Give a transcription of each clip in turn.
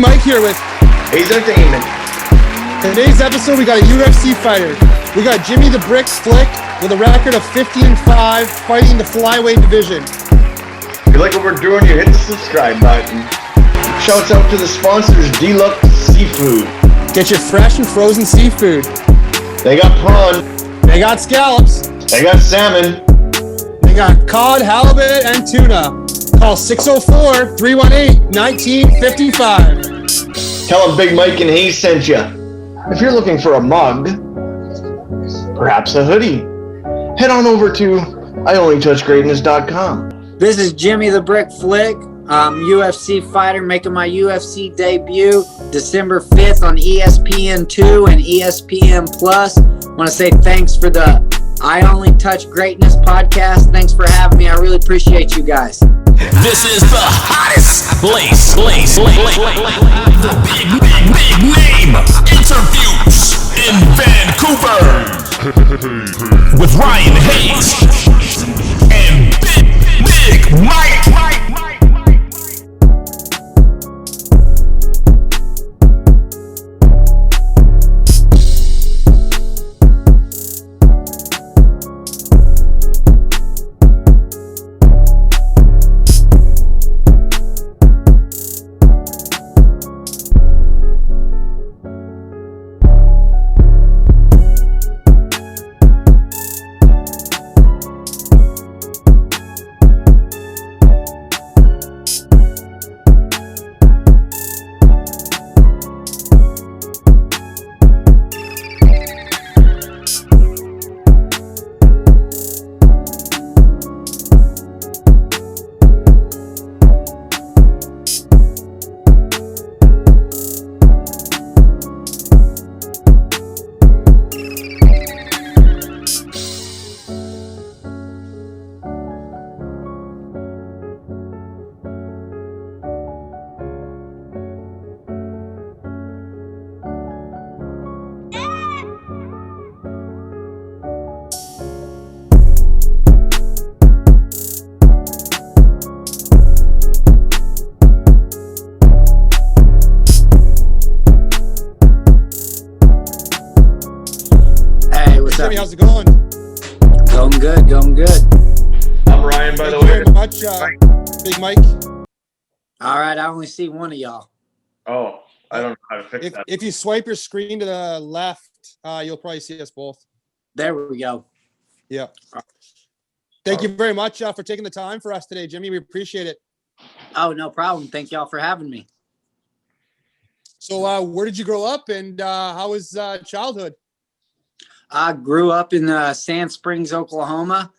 Mike here with Hayes Entertainment. Today's episode, we got a UFC fighter. We got Jimmy the Brick Flick with a record of 50-5 fighting the flyweight division. If you like what we're doing, you hit the subscribe button. Shouts out to the sponsors, Deluxe Seafood. Get your fresh and frozen seafood. They got prawn. They got scallops. They got salmon. They got cod, halibut, and tuna. Call 604-318-1955. Tell them Big Mike and Hayes sent you. If you're looking for a mug, perhaps a hoodie, head on over to IOnlyTouchGreatness.com. This is Jimmy the Brick Flick. I'm UFC fighter making my UFC debut December 5th on ESPN2 and ESPN Plus. I want to say thanks for the I Only Touch Greatness podcast. Thanks for having me. I really appreciate you guys. This is the hottest place. The big name interviews in Vancouver with Ryan Hayes and Big Mike. Jimmy, how's it going? Going good. I'm Ryan, by the way. Thank you very much, Big Mike. All right, I only see one of y'all. Oh, I don't know how to fix that. If you swipe your screen to the left, you'll probably see us both. There we go. Yeah. Thank you very much for taking the time for us today, Jimmy. We appreciate it. Oh, no problem. Thank y'all for having me. So where did you grow up and how was childhood? I grew up in Sand Springs, Oklahoma.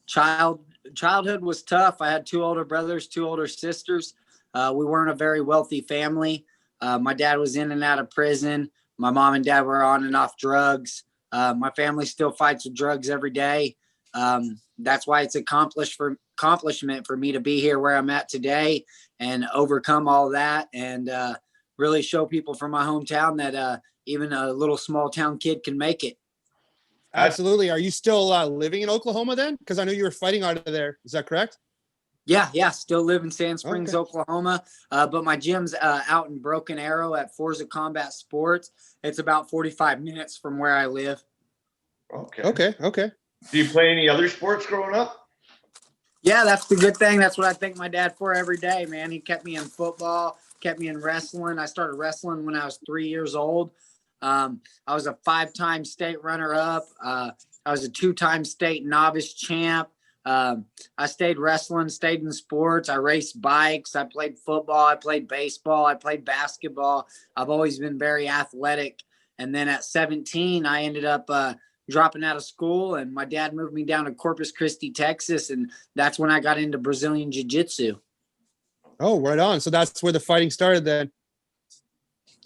Childhood was tough. I had two older brothers, two older sisters. We weren't a very wealthy family. My dad was in and out of prison. My mom and dad were on and off drugs. My family still fights with drugs every day. That's why it's accomplishment for me to be here where I'm at today and overcome all that and really show people from my hometown that even a little small town kid can make it. Absolutely. Are you still living in Oklahoma then? Because I know you were fighting out of there. Is that correct? Yeah. Still live in Sand Springs, Okay. Oklahoma. But my gym's out in Broken Arrow at Forza Combat Sports. It's about 45 minutes from where I live. Okay. Do you play any other sports growing up? Yeah, that's the good thing. That's what I thank my dad for every day, man. He kept me in football, kept me in wrestling. I started wrestling when I was 3 years old. I was a 5-time state runner-up. I was a 2-time state novice champ. I stayed wrestling, stayed in sports. I raced bikes. I played football. I played baseball. I played basketball. I've always been very athletic. And then at 17, I ended up dropping out of school, and my dad moved me down to Corpus Christi, Texas, and that's when I got into Brazilian Jiu-Jitsu. Oh, right on. So that's where the fighting started then.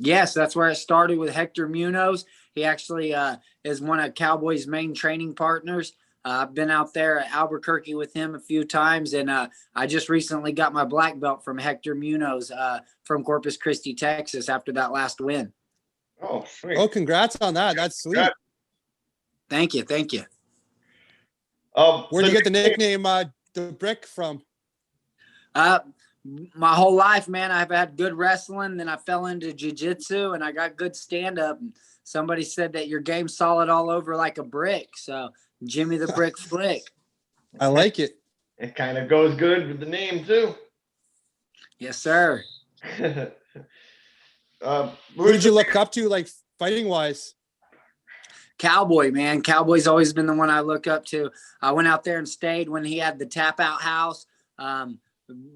Yes, that's where it started with Hector Munoz. He actually is one of Cowboy's main training partners. I've been out there at Albuquerque with him a few times, and I just recently got my black belt from Hector Munoz from Corpus Christi, Texas, after that last win. Oh, sweet. Oh, congrats on that. That's sweet. Congrats. Thank you. Thank you. Where'd you get the nickname the Brick from? my whole life, man, I've had good wrestling. Then I fell into jiu-jitsu and I got good stand-up. And somebody said that your game's solid all over like a brick. So Jimmy the Brick Flick. I like it. It kind of goes good with the name too. Yes, sir. Who did you look up to, like, fighting wise? Cowboy, man. Cowboy's always been the one I look up to. I went out there and stayed when he had the tap out house.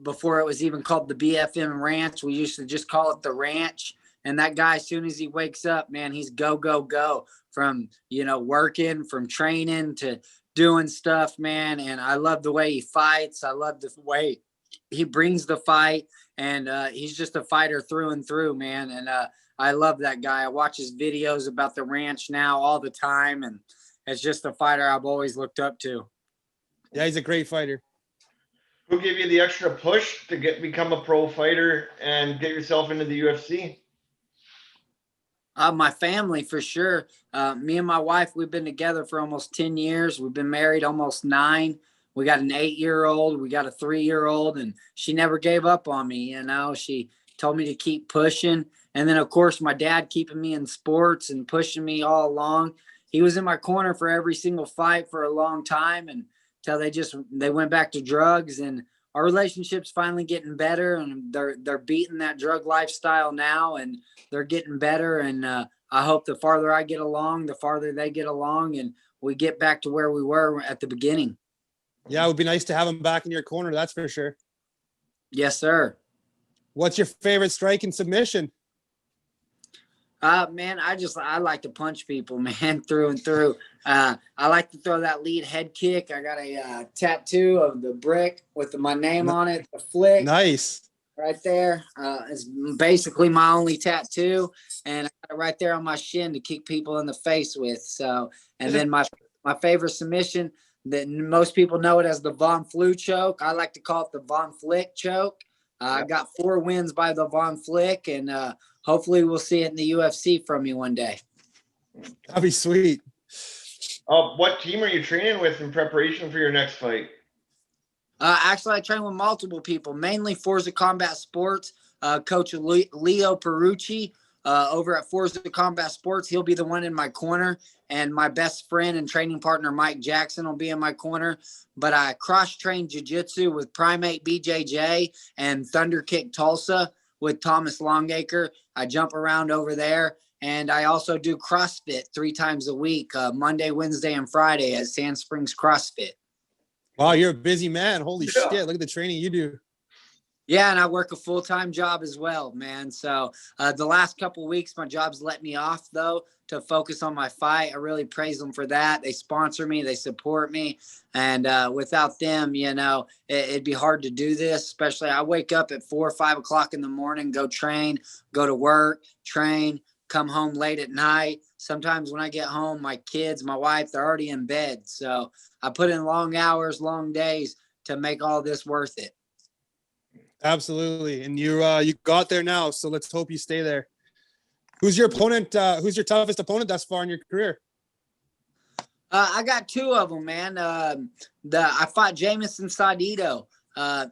Before it was even called the BFM Ranch, we used to just call it the Ranch. And that guy, as soon as he wakes up, man, he's go, go, go from, working, from training to doing stuff, man. And I love the way he fights. I love the way he brings the fight. And he's just a fighter through and through, man. And I love that guy. I watch his videos about the ranch now all the time. And it's just a fighter I've always looked up to. Yeah, he's a great fighter. Who gave you the extra push to become a pro fighter and get yourself into the UFC? My family, for sure. Me and my wife, we've been together for almost 10 years. We've been married almost 9. We got an 8-year-old. We got a 3-year-old, and she never gave up on me. She told me to keep pushing. And then, of course, my dad keeping me in sports and pushing me all along. He was in my corner for every single fight for a long time until they went back to drugs. And our relationship's finally getting better, and they're beating that drug lifestyle now, and they're getting better. And I hope the farther I get along, the farther they get along, and we get back to where we were at the beginning. Yeah, it would be nice to have him back in your corner. That's for sure. Yes, sir. What's your favorite strike and submission? Man, I like to punch people, man, through and through. I like to throw that lead head kick. I got a tattoo of the brick with my name on it, the Flick. Nice. Right there. It's basically my only tattoo, and I got it right there on my shin to kick people in the face with. So, and then my favorite submission that most people know it as the Von Flu choke. I like to call it the Von Flick choke. I got 4 wins by the Von Flick, and hopefully we'll see it in the UFC from me one day. That'd be sweet. What team are you training with in preparation for your next fight? Actually, I train with multiple people, mainly Forza Combat Sports. Coach Leo Perucci over at Forza Combat Sports. He'll be the one in my corner. And my best friend and training partner, Mike Jackson, will be in my corner. But I cross-train jiu-jitsu with Primate BJJ and Thunder Kick Tulsa with Thomas Longacre. I jump around over there. And I also do CrossFit 3 times a week, Monday, Wednesday, and Friday at Sand Springs CrossFit. Wow, you're a busy man. Holy shit. Look at the training you do. Yeah, and I work a full-time job as well, man. So the last couple of weeks, my job's let me off, though, to focus on my fight. I really praise them for that. They sponsor me. They support me. And without them, it'd be hard to do this, especially I wake up at 4 or 5 o'clock in the morning, go train, go to work, train, come home late at night. Sometimes when I get home, my kids, my wife, they're already in bed. So I put in long hours, long days to make all this worth it. Absolutely. And you got there now, so let's hope you stay there. Who's your opponent? Who's your toughest opponent thus far in your career? I got 2 of them, man. I fought Jamison Saudito.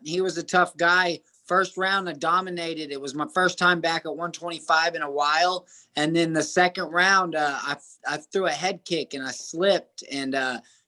He was a tough guy. First round, I dominated. It was my first time back at 125 in a while. And then the second round, I threw a head kick and I slipped. And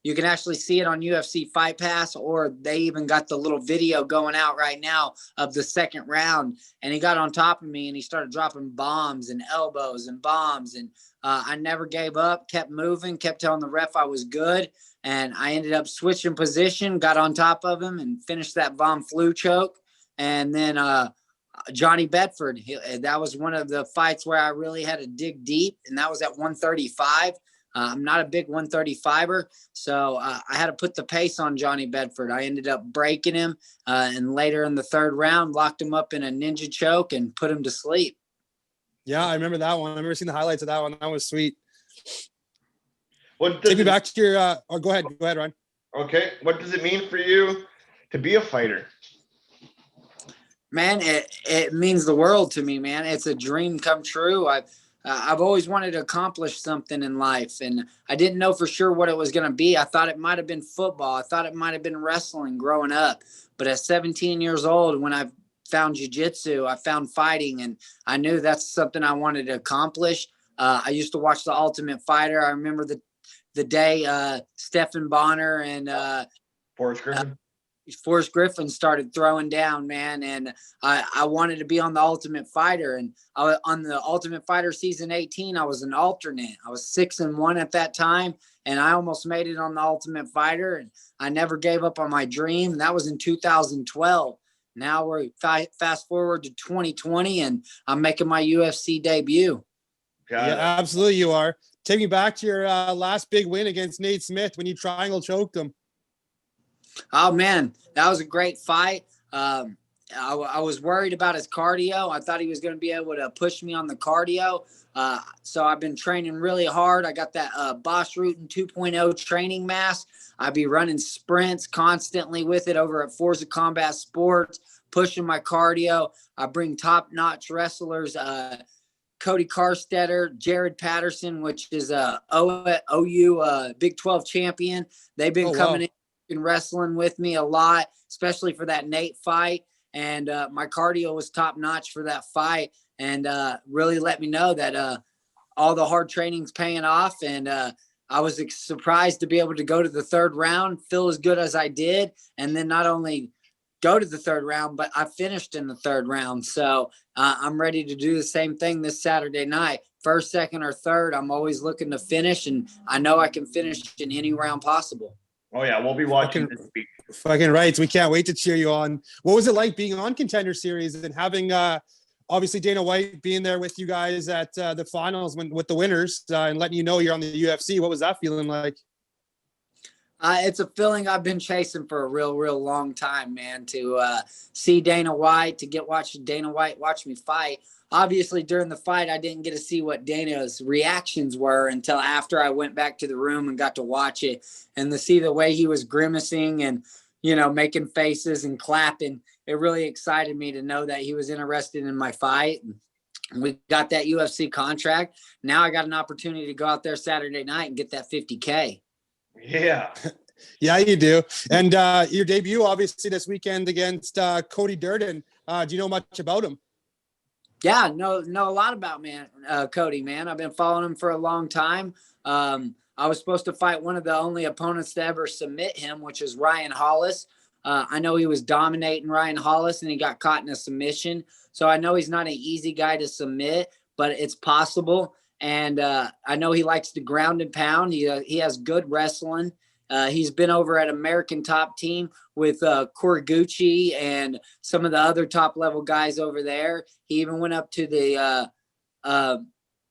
you can actually see it on UFC Fight Pass, or they even got the little video going out right now of the second round. And he got on top of me and he started dropping bombs and elbows and bombs. And I never gave up, kept moving, kept telling the ref I was good. And I ended up switching position, got on top of him and finished that Von Flu choke. And then Johnny Bedford, that was one of the fights where I really had to dig deep, and that was at 135. I'm not a big 135er, so I had to put the pace on Johnny Bedford. I ended up breaking him, and later in the third round, locked him up in a ninja choke and put him to sleep. Yeah, I remember that one. I remember seeing the highlights of that one. That was sweet. Take me back to your or go ahead, Ron. Okay. What does it mean for you to be a fighter? Man, it means the world to me, man. It's a dream come true. I've always wanted to accomplish something in life, and I didn't know for sure what it was going to be. I thought it might have been football. I thought it might have been wrestling growing up. But at 17 years old, when I found jiu-jitsu. I found fighting, and I knew that's something I wanted to accomplish. I used to watch The Ultimate Fighter. I remember the day Stephen Bonner and Forrest Griffin started throwing down, man. And I wanted to be on The Ultimate Fighter. And on The Ultimate Fighter season 18, I was an alternate. I was 6-1 at that time. And I almost made it on The Ultimate Fighter. And I never gave up on my dream. And that was in 2012. Now we're fast forward to 2020, and I'm making my UFC debut. Yeah, absolutely you are. Take me back to your last big win against Nate Smith when you triangle choked him. Oh, man, that was a great fight. I was worried about his cardio. I thought he was going to be able to push me on the cardio. So I've been training really hard. I got that Boss Rutan 2.0 training mask. I'd be running sprints constantly with it over at Forza Combat Sports, pushing my cardio. I bring top-notch wrestlers, Cody Carstetter, Jared Patterson, which is OU Big 12 champion. They've been coming in and wrestling with me a lot, especially for that Nate fight. And my cardio was top-notch for that fight, and really let me know that all the hard training's paying off. And I was surprised to be able to go to the third round, feel as good as I did, and then not only go to the third round, but I finished in the third round. So I'm ready to do the same thing this Saturday night. First, second, or third, I'm always looking to finish, and I know I can finish in any round possible. Oh, yeah, we'll be watching this week. Fucking rights. We can't wait to cheer you on. What was it like being on Contender Series and having obviously Dana White being there with you guys at the finals with the winners and letting you know you're on the UFC? What was that feeling like? It's a feeling I've been chasing for a real long time, man, to see Dana White, to watch Dana White watch me fight. Obviously, during the fight, I didn't get to see what Dana's reactions were until after I went back to the room and got to watch it, and to see the way he was grimacing and, making faces and clapping. It really excited me to know that he was interested in my fight. We got that UFC contract. Now I got an opportunity to go out there Saturday night and get that $50K. Yeah. Yeah, you do. And your debut, obviously, this weekend against Cody Durden. Do you know much about him? Yeah, know a lot about Cody, man. I've been following him for a long time. I was supposed to fight one of the only opponents to ever submit him, which is Ryan Hollis. I know he was dominating Ryan Hollis, and he got caught in a submission. So I know he's not an easy guy to submit, but it's possible. And I know he likes to ground and pound. He has good wrestling. He's been over at American Top Team with Koraguchi and some of the other top-level guys over there. He even went up to the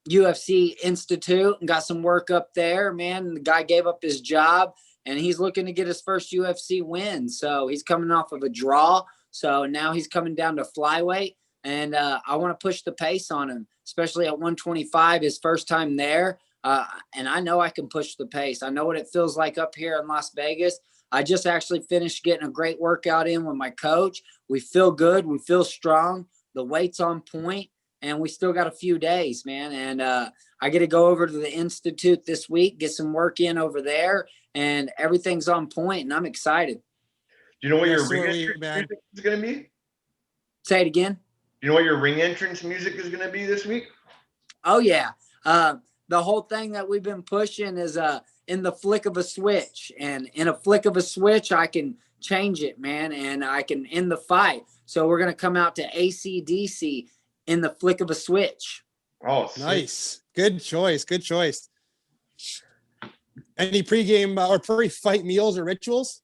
UFC Institute and got some work up there, man. The guy gave up his job, and he's looking to get his first UFC win. So he's coming off of a draw. So now he's coming down to flyweight, and I want to push the pace on him, especially at 125, his first time there. And I know I can push the pace. I know what it feels like up here in Las Vegas. I just actually finished getting a great workout in with my coach. We feel good. We feel strong. The weight's on point, and we still got a few days, man. And I get to go over to the Institute this week, get some work in over there, and everything's on point, and I'm excited. Do you know what your ring entrance music is going to be? Say it again. You know what your ring entrance music is going to be this week? Oh, yeah. The whole thing that we've been pushing is in the flick of a switch. And in a flick of a switch, I can change it, man, and I can end the fight. So we're going to come out to AC/DC in the flick of a switch. Oh, nice. Good choice. Good choice. Any pregame or pre-fight meals or rituals?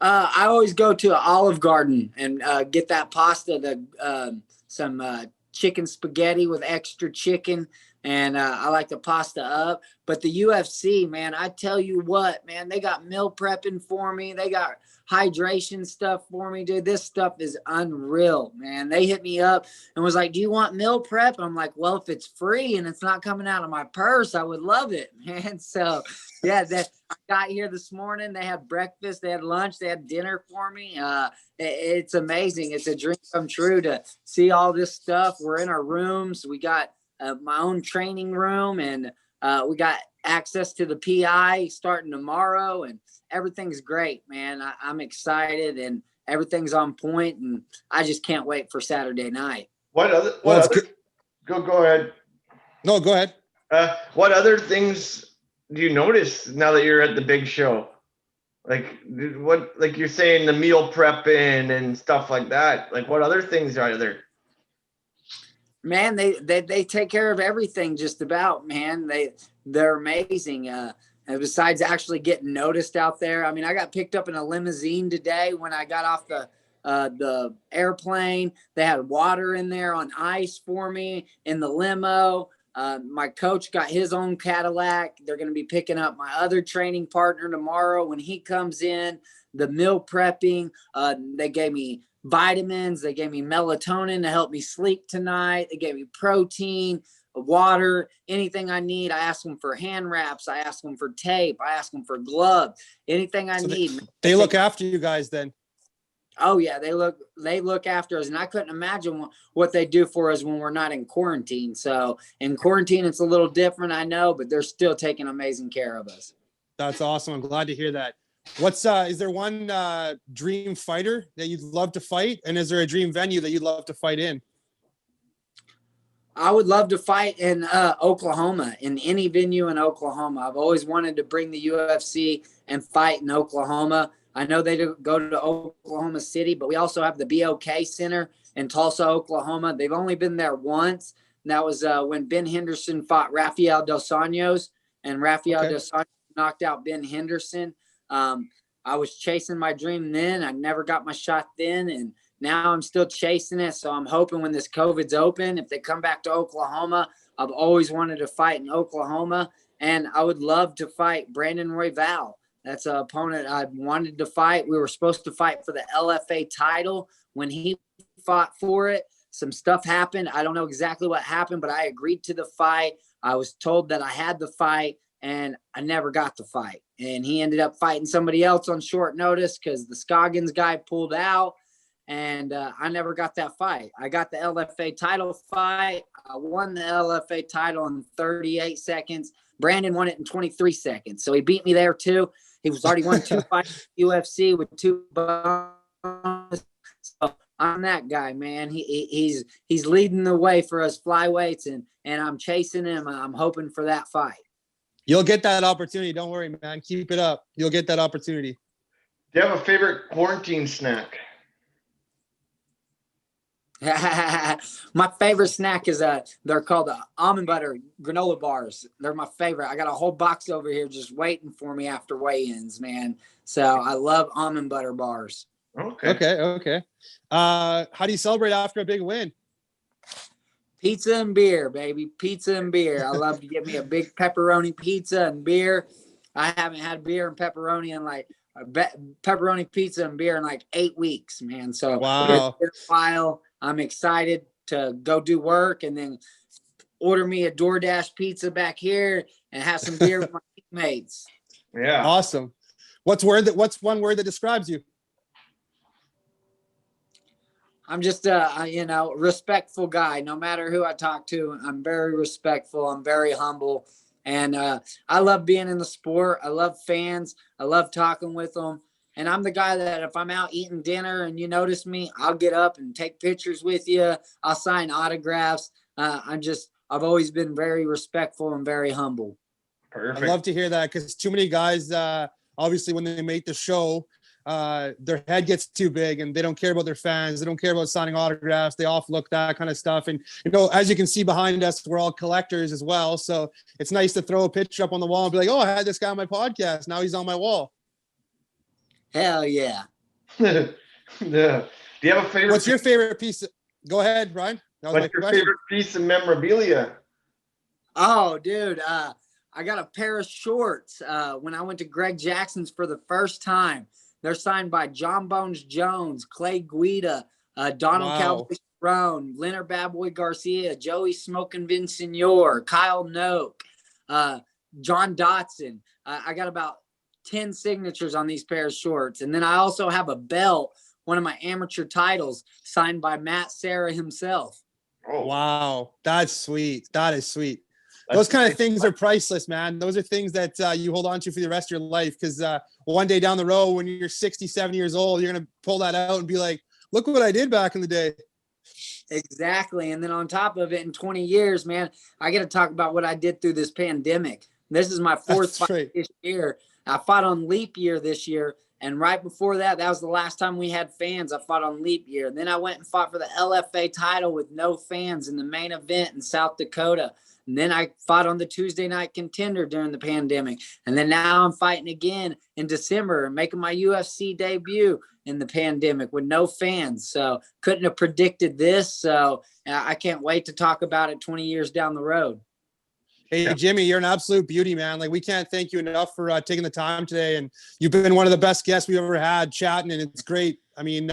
I always go to Olive Garden and get that pasta, some chicken spaghetti with extra chicken. And I like the pasta up. But the UFC, man, I tell you what, man, they got meal prepping for me. They got hydration stuff for me, dude. This stuff is unreal, man. They hit me up and was like, do you want meal prep? I'm like, well, if it's free and it's not coming out of my purse, I would love it, man. So, yeah, I got here this morning. They had breakfast, they had lunch, they had dinner for me. It's amazing. It's a dream come true to see all this stuff. We're in our rooms. We got my own training room, and we got access to the PI starting tomorrow, and everything's great, man. I'm excited, and everything's on point, and I just can't wait for Saturday night. What other? Go ahead. No, go ahead. What other things do you notice now that you're at the big show? Like you're saying, the meal prepping and stuff like that. Like, what other things are there? Man, they take care of everything just about, man. They're amazing. And besides actually getting noticed out there, I mean, I got picked up in a limousine today when I got off the airplane. They had water in there on ice for me in the limo. My coach got his own Cadillac. They're going to be picking up my other training partner tomorrow when he comes in. The meal prepping, they gave me vitamins. They gave me melatonin to help me sleep tonight. They gave me protein, water, anything I need. I asked them for hand wraps. I asked them for tape. I asked them for gloves, anything I need. They look after you guys then. Oh yeah, they look after us, and I couldn't imagine what they do for us when we're not in quarantine. So in quarantine, it's a little different, I know, but they're still taking amazing care of us. That's awesome. I'm glad to hear that. Is there one dream fighter that you'd love to fight, and is there a dream venue that you'd love to fight in? I would love to fight in Oklahoma, in any venue in Oklahoma. I've always wanted to bring the UFC and fight in Oklahoma. I know they go to Oklahoma City, but we also have the BOK Center in Tulsa, Oklahoma. They've only been there once, and that was when Ben Henderson fought Rafael Dos Anjos, and Rafael Dos Anjos knocked out Ben Henderson. I was chasing my dream then. I never got my shot then, and now I'm still chasing it. So I'm hoping when this COVID's open, if they come back to Oklahoma, I've always wanted to fight in Oklahoma, and I would love to fight Brandon Royval. That's an opponent I wanted to fight. We were supposed to fight for the LFA title. When he fought for it, some stuff happened. I don't know exactly what happened, but I agreed to the fight. I was told that I had the fight, and I never got the fight. And he ended up fighting somebody else on short notice because the Scoggins guy pulled out, and I never got that fight. I got the LFA title fight. I won the LFA title in 38 seconds. Brandon won it in 23 seconds. So he beat me there too. He was already won 2 fights in UFC with 2 bonuses. So I'm that guy, man. He's leading the way for us flyweights, and I'm chasing him. I'm hoping for that fight. You'll get that opportunity. Don't worry, man. Keep it up. You'll get that opportunity. Do you have a favorite quarantine snack? My favorite snack is they're called almond butter granola bars. They're my favorite. I got a whole box over here just waiting for me after weigh-ins, man. So I love almond butter bars. Okay. How do you celebrate after a big win? Pizza and beer, baby. Pizza and beer. I love to get me a big pepperoni pizza and beer. I haven't had beer and pepperoni in pepperoni pizza and beer in 8 weeks, man. So wow. It's been a while. I'm excited to go do work and then order me a DoorDash pizza back here and have some beer with my teammates. Yeah. Awesome. What's one word that describes you? I'm just a respectful guy. No matter who I talk to, I'm very respectful. I'm very humble. And I love being in the sport. I love fans. I love talking with them. And I'm the guy that if I'm out eating dinner and you notice me, I'll get up and take pictures with you. I'll sign autographs. I've always been very respectful and very humble. Perfect. I love to hear that because too many guys, obviously when they make the show, their head gets too big and they don't care about their fans. They don't care about signing autographs. They offlook that kind of stuff. And, as you can see behind us, we're all collectors as well. So it's nice to throw a picture up on the wall and be like, oh, I had this guy on my podcast. Now he's on my wall. Hell yeah. Yeah. Do you have a favorite? What's your favorite piece? Go ahead, Brian. What's your favorite piece of memorabilia? Oh, dude. I got a pair of shorts when I went to Greg Jackson's for the first time. They're signed by John Bones Jones, Clay Guida, Donald Cowboy Cerrone, Leonard Bad Boy Garcia, Joey Smoking Vincenior, Kyle Noak, John Dotson. I got about 10 signatures on these pair of shorts. And then I also have a belt, one of my amateur titles, signed by Matt Serra himself. Oh, wow. That's sweet. That is sweet. those kind of things are priceless, man. Those are things that you hold on to for the rest of your life. Because one day down the road, when you're 60, 70 years old, you're going to pull that out and be like, look what I did back in the day. Exactly. And then on top of it, in 20 years, man, I get to talk about what I did through this pandemic. This is my fourth fight this year. I fought on leap year this year. And right before that, that was the last time we had fans. I fought on leap year. And then I went and fought for the LFA title with no fans in the main event in South Dakota. And then I fought on the Tuesday Night Contender during the pandemic. And then now I'm fighting again in December, making my UFC debut in the pandemic with no fans. So couldn't have predicted this. So I can't wait to talk about it 20 years down the road. Hey, Jimmy, you're an absolute beauty, man. Like, we can't thank you enough for taking the time today. And you've been one of the best guests we've ever had chatting, and it's great. I mean,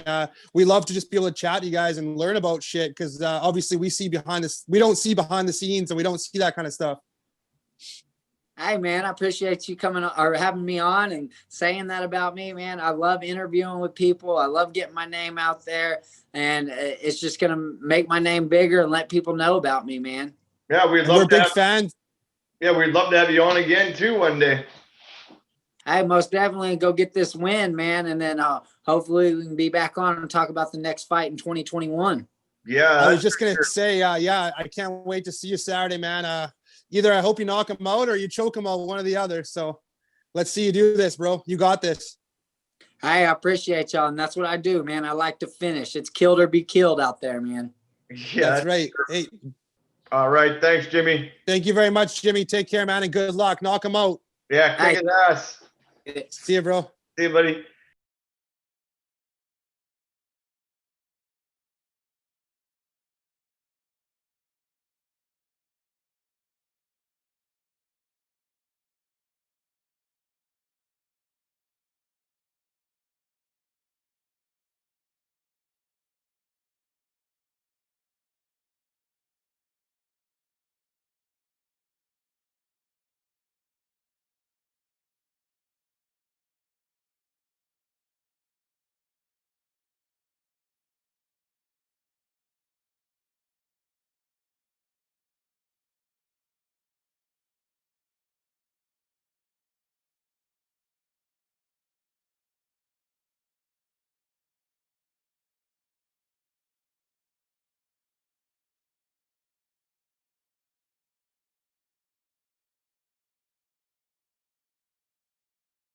we love to just be able to chat to you guys and learn about shit. Because obviously we don't see behind the scenes, and we don't see that kind of stuff. Hey, man, I appreciate you coming or having me on and saying that about me, man. I love interviewing with people. I love getting my name out there, and it's just going to make my name bigger and let people know about me, man. Yeah, we're big fans. Yeah, we'd love to have you on again too one day. Hey, most definitely go get this win, man, and then hopefully we can be back on and talk about the next fight in 2021. Yeah, I was just going to say, yeah, I can't wait to see you Saturday, man. Either I hope you knock him out or you choke him out, one or the other. So let's see you do this, bro. You got this. Hey, I appreciate y'all. And that's what I do, man. I like to finish. It's killed or be killed out there, man. Yeah, that's right. Sure. Hey, all right. Thanks, Jimmy. Thank you very much, Jimmy. Take care, man, and good luck. Knock him out. Yeah, kick his ass. See you, bro. See you, buddy.